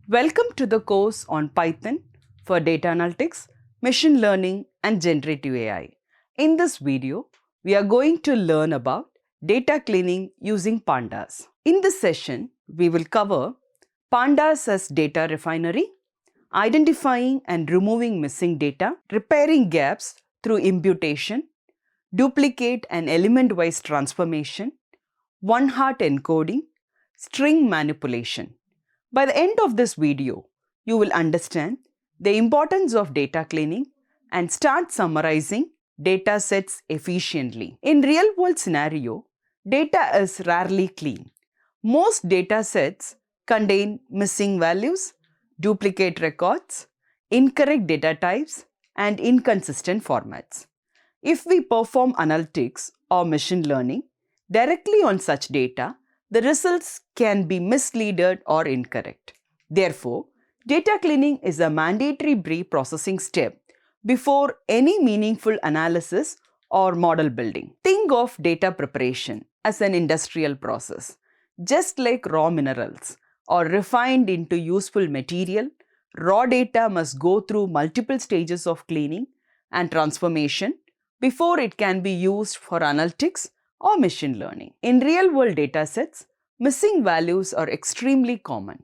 Welcome to the course on Python for data analytics, machine learning and generative AI. In this video, we are going to learn about data cleaning using Pandas. In this session, we will cover Pandas as data refinery, identifying and removing missing data, repairing gaps through imputation, duplicate and element-wise transformation, one-hot encoding, string manipulation. By the end of this video, you will understand the importance of data cleaning and start summarizing data sets efficiently. In real-world scenario, data is rarely clean. Most data sets contain missing values, duplicate records, incorrect data types, and inconsistent formats. If we perform analytics or machine learning directly on such data, the results can be misleading or incorrect. Therefore, data cleaning is a mandatory pre-processing step before any meaningful analysis or model building. Think of data preparation as an industrial process. Just like raw minerals are refined into useful material, raw data must go through multiple stages of cleaning and transformation before it can be used for analytics or machine learning. In real-world datasets, missing values are extremely common.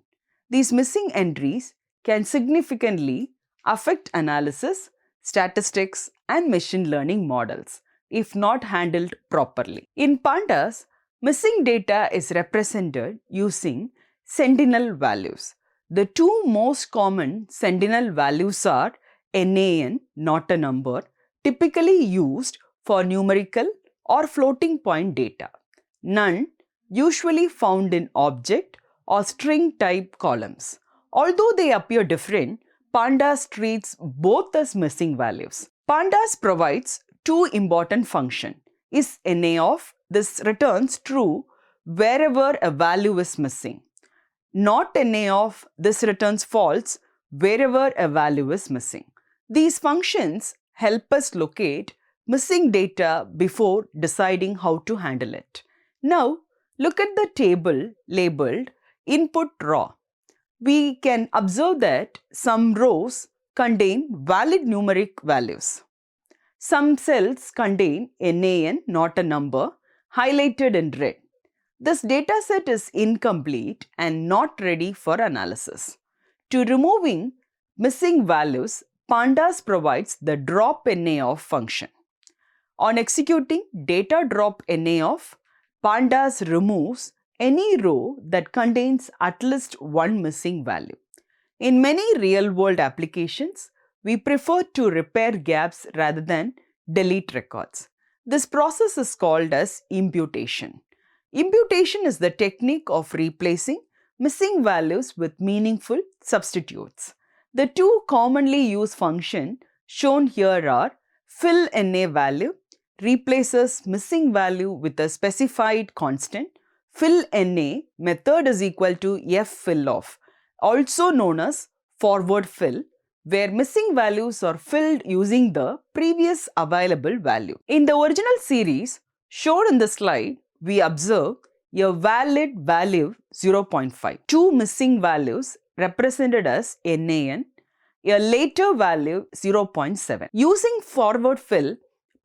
These missing entries can significantly affect analysis, statistics, and machine learning models if not handled properly. In Pandas, missing data is represented using sentinel values. The two most common sentinel values are NaN, not a number, typically used for numerical or floating point data. None, usually found in object or string type columns. Although they appear different, Pandas treats both as missing values. Pandas provides two important functions. Is NA-OFF? This returns true wherever a value is missing. Not NA-OFF? This returns false wherever a value is missing. These functions help us locate missing data before deciding how to handle it. Now, look at the table labeled input raw. We can observe that some rows contain valid numeric values. Some cells contain NaN, not a number, highlighted in red. This dataset is incomplete and not ready for analysis. To removing missing values, Pandas provides the drop NA-OFF function. On executing data drop NA-OFF, Pandas removes any row that contains at least one missing value. In many real-world applications, we prefer to repair gaps rather than delete records. This process is called as imputation. Imputation is the technique of replacing missing values with meaningful substitutes. The two commonly used functions shown here are fill NA value replaces missing value with a specified constant. Fill NA method is equal to fFilloff, also known as forward fill, where missing values are filled using the previous available value. In the original series shown in the slide, we observe a valid value 0.5, two missing values represented as NaN, a later value 0.7. Using forward fill,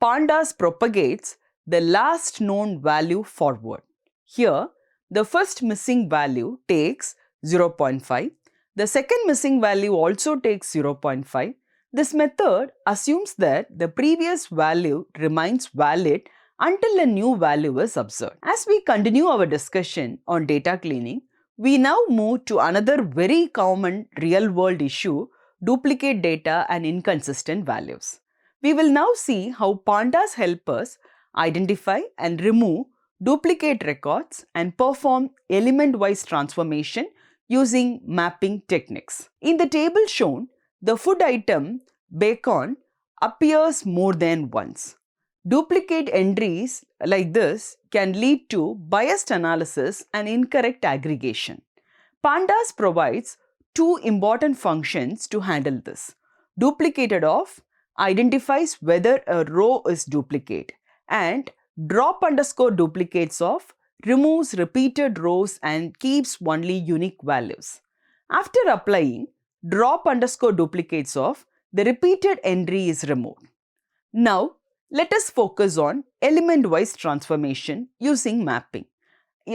Pandas propagates the last known value forward. Here, the first missing value takes 0.5. The second missing value also takes 0.5. This method assumes that the previous value remains valid until a new value is observed. As we continue our discussion on data cleaning, we now move to another very common real-world issue, duplicate data and inconsistent values. We will now see how Pandas help us identify and remove duplicate records and perform element-wise transformation using mapping techniques. In the table shown, the food item bacon appears more than once. Duplicate entries like this can lead to biased analysis and incorrect aggregation. Pandas provides two important functions to handle this. Duplicated of identifies whether a row is duplicate, and drop_duplicates of removes repeated rows and keeps only unique values. After applying, drop underscore duplicates of the repeated entry is removed. Now, let us focus on element-wise transformation using mapping.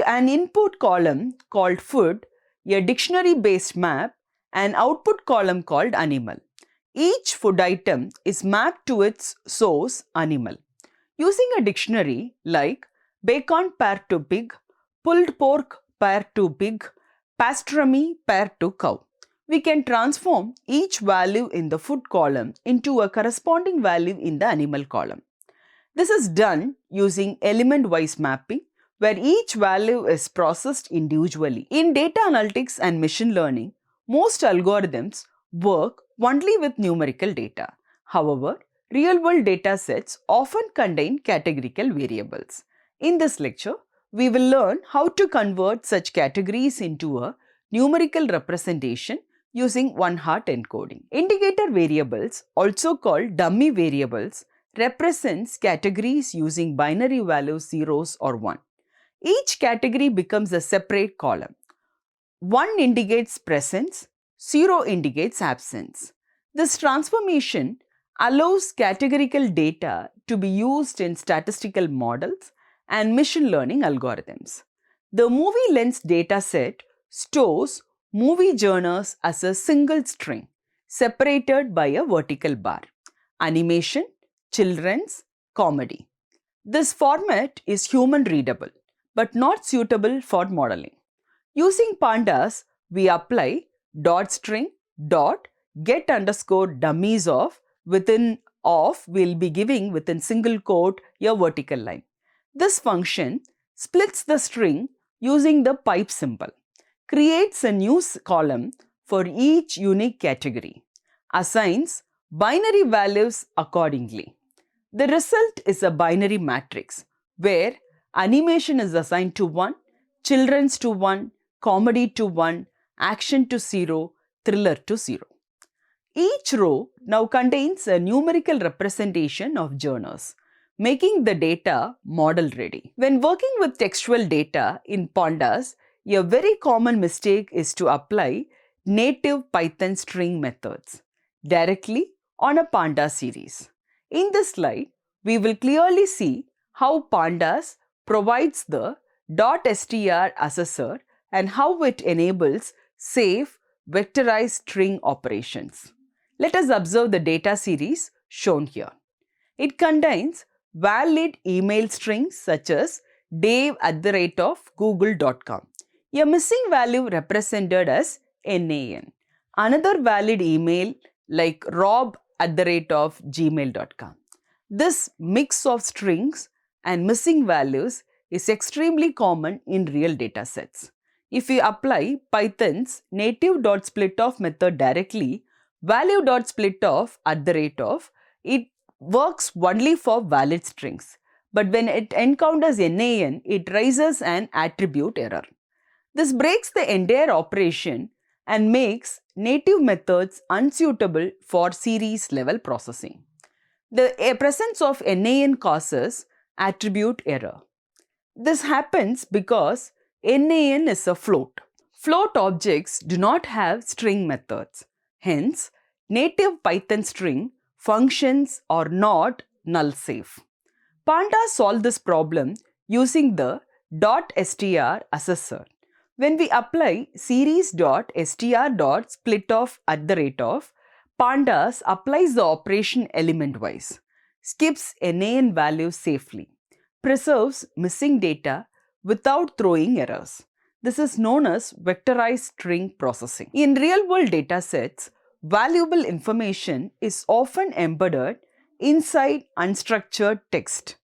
An input column called food, a dictionary-based map, an output column called animal. Each food item is mapped to its source animal. Using a dictionary like bacon paired to pig, pulled pork paired to pig, pastrami paired to cow, we can transform each value in the food column into a corresponding value in the animal column. This is done using element-wise mapping, where each value is processed individually. In data analytics and machine learning, most algorithms work only with numerical data. However, real-world data sets often contain categorical variables. In this lecture, we will learn how to convert such categories into a numerical representation using one-hot encoding. Indicator variables, also called dummy variables, represents categories using binary values 0s or 1. Each category becomes a separate column. 1 indicates presence, 0 indicates absence. This transformation allows categorical data to be used in statistical models and machine learning algorithms. The movie lens dataset stores movie genres as a single string separated by a vertical bar. Animation, children's, comedy. This format is human readable but not suitable for modeling. Using Pandas, we apply dot string dot get underscore dummies of within of will be giving within single quote a vertical line. This function splits the string using the pipe symbol, creates a new column for each unique category, assigns binary values accordingly. The result is a binary matrix where animation is assigned to 1, children's to 1, comedy to 1, action to 0, thriller to 0. Each row now contains a numerical representation of genres, making the data model ready. When working with textual data in Pandas, a very common mistake is to apply native Python string methods directly on a Pandas series. In this slide, we will clearly see how Pandas provides the .str assessor and how it enables safe vectorized string operations. Let us observe the data series shown here. It contains valid email strings such as dave@google.com. A missing value represented as NAN. Another valid email like rob@gmail.com. This mix of strings and missing values is extremely common in real data sets. If we apply Python's native.splitoff method directly, value.splitoff, it works only for valid strings. But when it encounters NAN, it raises an attribute error. This breaks the entire operation and makes native methods unsuitable for series level processing. The presence of NAN causes attribute error. This happens because NAN is a float. Float objects do not have string methods. Hence, native Python string functions are not null safe. Pandas solved this problem using the .str assessor. When we apply series.str.splitoff, Pandas applies the operation element-wise, skips NAN values safely, preserves missing data without throwing errors. This is known as vectorized string processing. In real-world datasets, valuable information is often embedded inside unstructured text.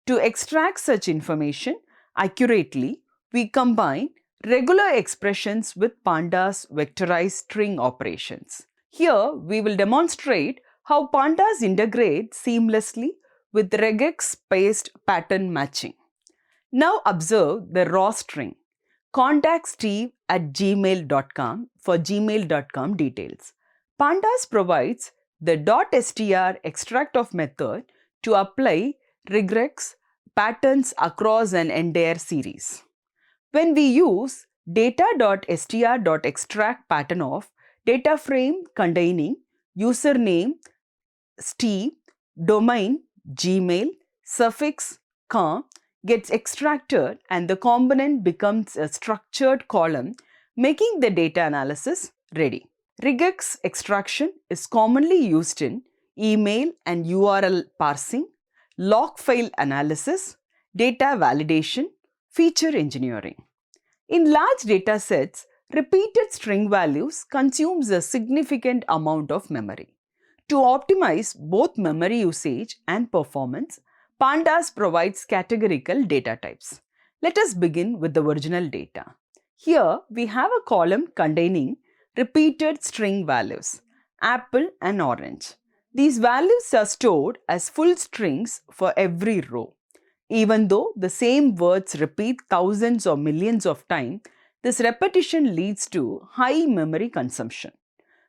To extract such information accurately, we combine regular expressions with Pandas vectorized string operations. Here, we will demonstrate how Pandas integrate seamlessly with regex-based pattern matching. Now observe the raw string, contact steve@gmail.com for gmail.com details. Pandas provides the .str extract of method to apply regex patterns across an entire series. When we use data.str.extract pattern of data frame containing username Steve, domain Gmail, suffix ka gets extracted and the component becomes a structured column, making the data analysis ready. Regex extraction is commonly used in email and URL parsing, log file analysis, data validation, feature engineering. In large data sets, repeated string values consumes a significant amount of memory. To optimize both memory usage and performance, Pandas provides categorical data types. Let us begin with the original data. Here we have a column containing repeated string values, apple and orange. These values are stored as full strings for every row. Even though the same words repeat thousands or millions of times, this repetition leads to high memory consumption.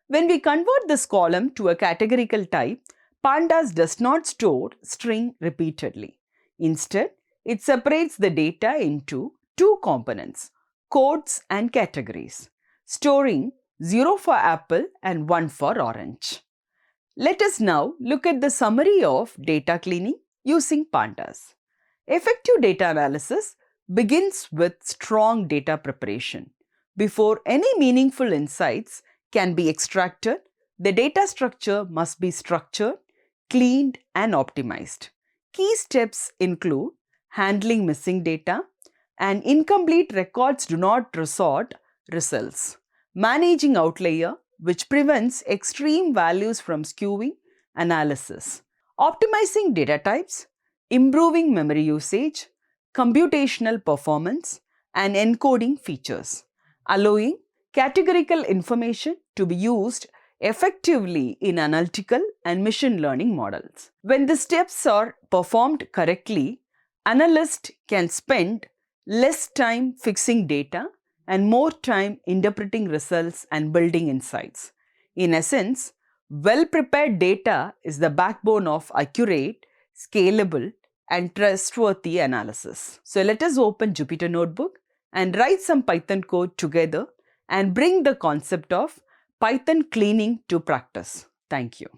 When we convert this column to a categorical type, Pandas does not store string repeatedly. Instead, it separates the data into two components, codes and categories, storing 0 for apple and 1 for orange. Let us now look at the summary of data cleaning using Pandas. Effective data analysis begins with strong data preparation. Before any meaningful insights can be extracted, the data structure must be structured, cleaned, and optimized. Key steps include handling missing data and incomplete records do not resort results, managing outlier, which prevents extreme values from skewing analysis, optimizing data types, improving memory usage, computational performance, and encoding features, allowing categorical information to be used effectively in analytical and machine learning models. When the steps are performed correctly, analysts can spend less time fixing data and more time interpreting results and building insights. In essence, well-prepared data is the backbone of accurate, scalable, and trustworthy analysis. So let us open Jupyter Notebook and write some Python code together and bring the concept of Python cleaning to practice. Thank you.